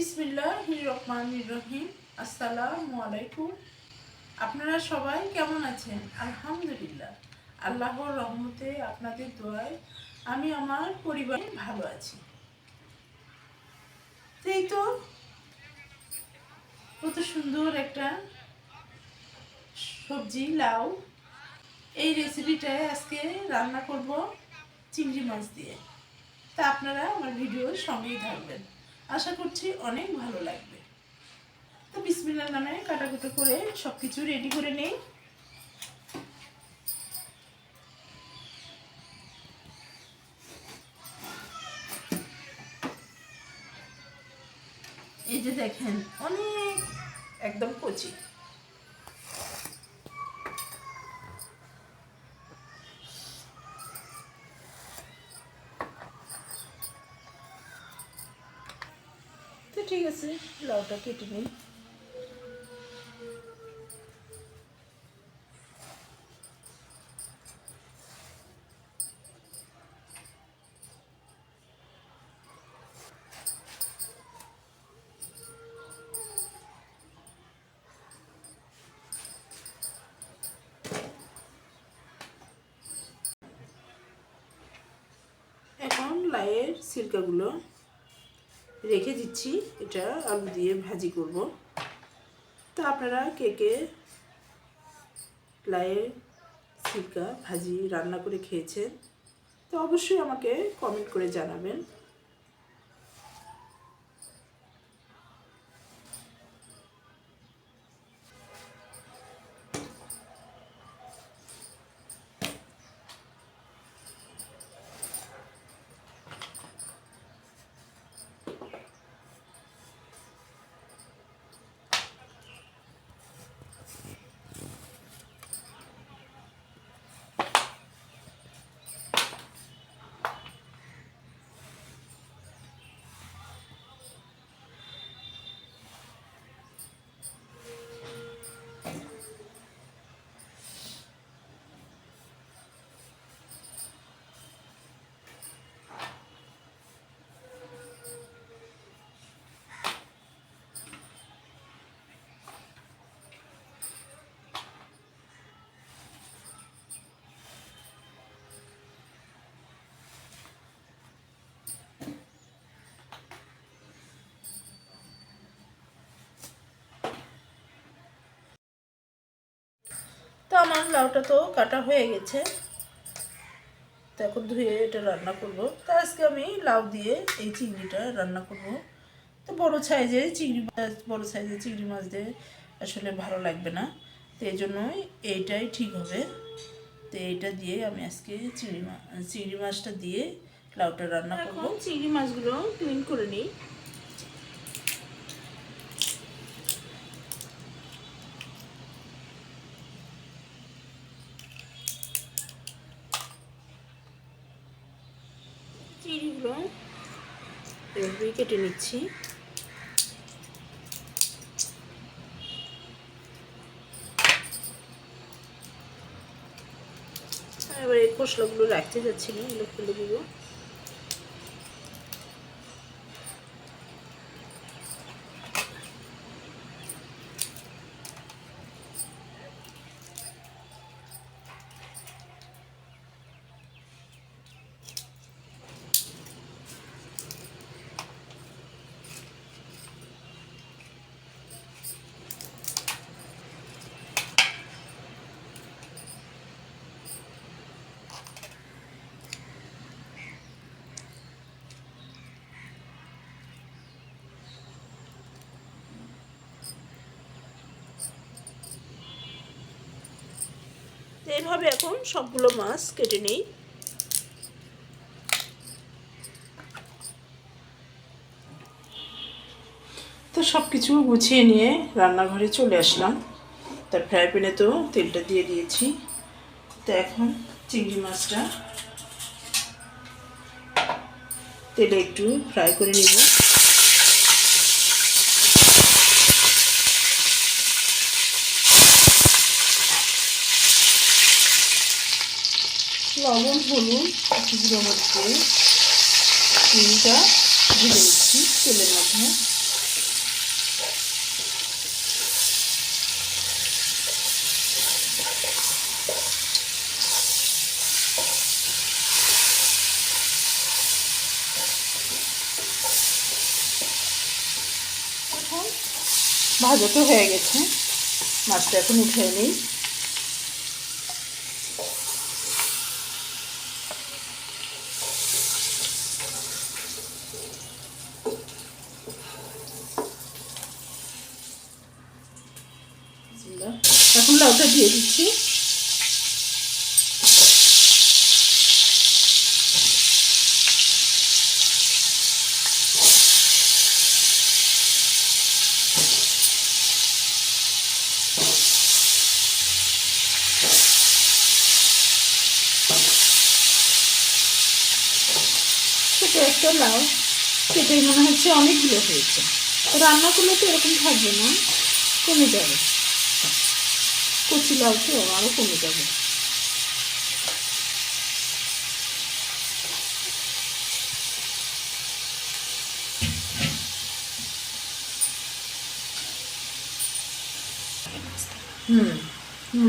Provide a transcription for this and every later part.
বিসমিল্লাহির রহমানির রহিম। আসসালামু আলাইকুম। আপনারা সবাই কেমন আছেন? আলহামদুলিল্লাহ, আল্লাহর রহমতে আপনাদের দোয়ায় আমি আমার পরিবারে ভালো আছি। এই তো কত সুন্দর একটা সবজি লাউ, এই রেসিপিটায় আজকে রান্না করব চিংড়ি মাছ দিয়ে। তা আপনারা আমার ভিডিওর সঙ্গেই থাকবেন, আশা করছি অনেক ভালো লাগবে। তো বিসমিল্লাহর নামে কাটাকুটো করে সব কিছু রেডি করে নেই। এই যে দেখেন, অনেক একদম কচি। তো ঠিক আছে, লাউটা কেটে নিই। এখন লাউয়ের সিরকাগুলো রেখে দিচ্ছি, এটা আলু দিয়ে ভাজি করব। তো আপনারা কে কে লাউয়ের সিরকা ভাজি রান্না করে খেয়েছেন, তো অবশ্যই আমাকে কমেন্ট করে জানাবেন। তো আমার লাউটা তো কাটা হয়ে গেছে, তো এখন ধুয়ে এটা রান্না করব। তো আজকে আমি লাউ দিয়ে এই চিংড়িটা রান্না করব। তো বড় সাইজের চিংড়ি মাছ দিয়ে আসলে ভালো লাগবে না, তো এই জন্যই এইটাই ঠিক হবে। তো এইটা দিয়ে আমি আজকে চিংড়ি মাছটা দিয়ে লাউটা রান্না করব। চিংড়ি মাছগুলো ক্লিন করে নিই। চিংড়িগুলো এভাবে কেটে নিচ্ছি। এবার এই খোসলাগুলো রাখতে যাচ্ছি না, এগুলো ফেলে দিব। এইভাবে এখন সবগুলো মাছ কেটে নেই। তো সব কিছু গুছিয়ে নিয়ে রান্নাঘরে চলে আসলাম। তার ফ্রাই প্যানে তো তেলটা দিয়ে দিয়েছি। তো এখন চিংড়ি মাছটা তেলে একটু ফ্রাই করে নিব। লবণ, হলুদ, জিরা মরিচ দিয়ে চিংড়িটা ভেজে নিচ্ছি তেলের মধ্যে। ভাজা তো হয়ে গেছে, মাছটা এখন উঠে নিই। এখন লাউটা দিয়ে দিচ্ছি। ছোটো একটা লাউ কেটে মনে হচ্ছে অনেকগুলো হয়েছে। রান্না করলে তো এরকম থাকবে না, কমে যাবে। কচি লাউ তো আরও কমে যাবে।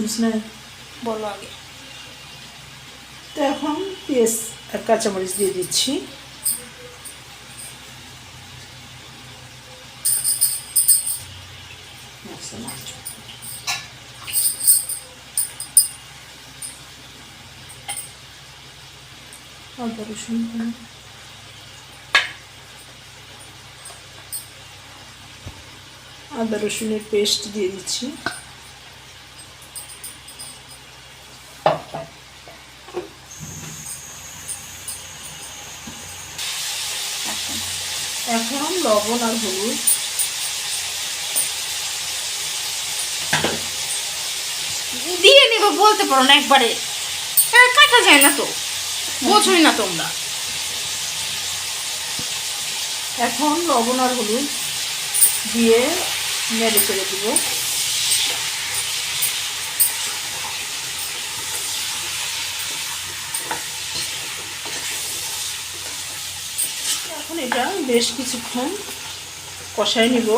বুঝলে বলো আগে। তো এখন পেঁয়াজ আর কাঁচামরিচ দিয়ে দিচ্ছি। আদা রসুন আদা রসুনের পেস্ট দিয়ে দিচ্ছি। এখন লবণ আর হলুদ দিয়ে নেব, বলতে পারো না একবারে, কাটা যায় না তো, বোঝোই না তোমরা। এখন লবণ আর হলুদ দিয়ে নেড়ে চেড়ে দিব। এখন এটা বেশ কিছুক্ষণ কষাই নিব।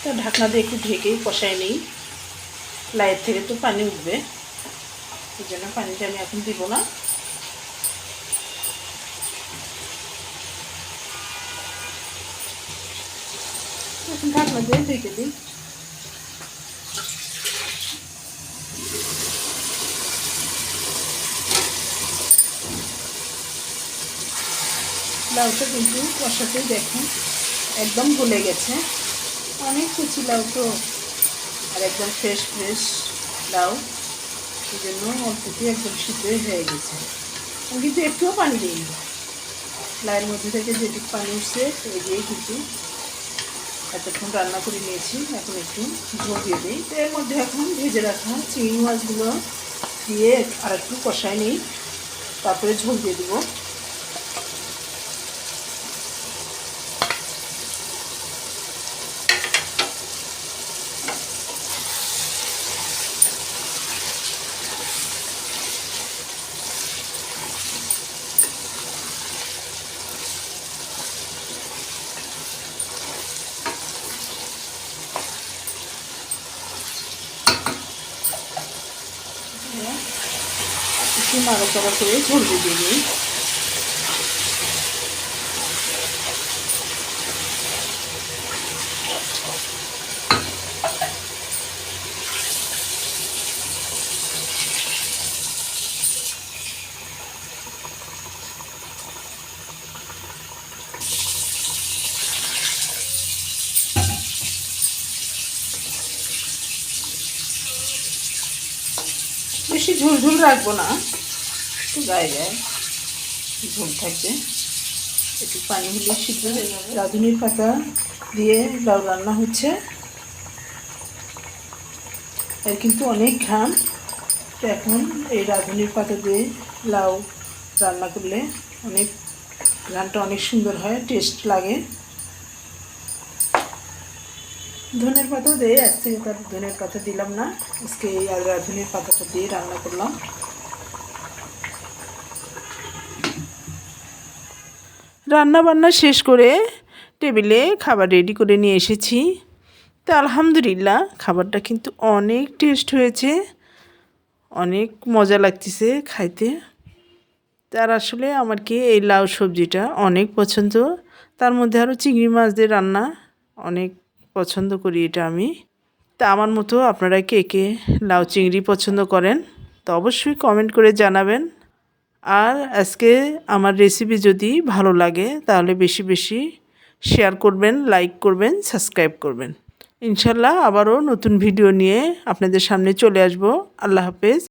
তা ঢাকনা দিয়ে একটু ঢেকেই কষাই নিই, লাইয়ের থেকে তো পানি উঠবে, এই জন্য পানিটা আমি এখন দিব না। এখন ঢাকনা দিয়ে ঢেকে দিই। লাউটা কিন্তু কষাতেই দেখুন একদম গলে গেছে, অনেক কুচি লাউ তো, আর একদম ফ্রেশ ফ্রেশ লাউ, এই জন্য অল্পতেই একদম সিদ্ধই হয়ে গেছে। আমি কিন্তু একটুও পানি দিইনি, লাউয়ের মধ্যে থেকে যেটুকু পানি উঠছে এই দিয়েই কিন্তু এতক্ষণ রান্না করে নিয়েছি। এখন একটু ঝোল দিয়ে দিই। তো এর মধ্যে এখন ভেজে রাখা চিংড়ি মাছগুলো দিয়ে আর একটু কষাই নিই, তারপরে ঝোল দিয়ে দেবো। একটু নাড়াচাড়া করে ঝোল দিয়ে দিই। বেশি ঝোল ঝোল রাখবো না, একটু গায়ে গায়ে ঝোল থাকবে, একটু পানি হলে সিদ্ধ হয়ে যাবে। রাঁধুনির পাতা দিয়ে লাউ রান্না হচ্ছে, এর কিন্তু অনেক ঘ্রাণ। তো এখন এই রাঁধুনির পাতা দিয়ে লাউ রান্না করলে অনেক ঘ্রাণটা অনেক সুন্দর হয়, টেস্ট লাগে। ধনের পাতা দিয়ে আজকে তার ধনের পাতা দিলাম না, আজকে এই রাঁধুনির পাতাটা দিয়ে রান্না করলাম। রান্না বান্না শেষ করে টেবিলে খাবার রেডি করে নিয়ে এসেছি। তো আলহামদুলিল্লাহ খাবারটা কিন্তু অনেক টেস্ট হয়েছে, অনেক মজা লাগতেছে খাইতে। তার আসলে আমার কি এই লাউ সবজিটা অনেক পছন্দ, তার মধ্যে আরও চিংড়ি মাছ দিয়ে রান্না অনেক পছন্দ করি এটা আমি। তা আমার মতো আপনারা কে কে লাউ চিংড়ি পছন্দ করেন তো অবশ্যই কমেন্ট করে জানাবেন। আর আজকে আমার রেসিপি যদি ভালো লাগে তাহলে বেশি বেশি শেয়ার করবেন, লাইক করবেন, সাবস্ক্রাইব করবেন। ইনশাল্লাহ আবারও নতুন ভিডিও নিয়ে আপনাদের সামনে চলে আসব। আল্লাহ হাফেজ।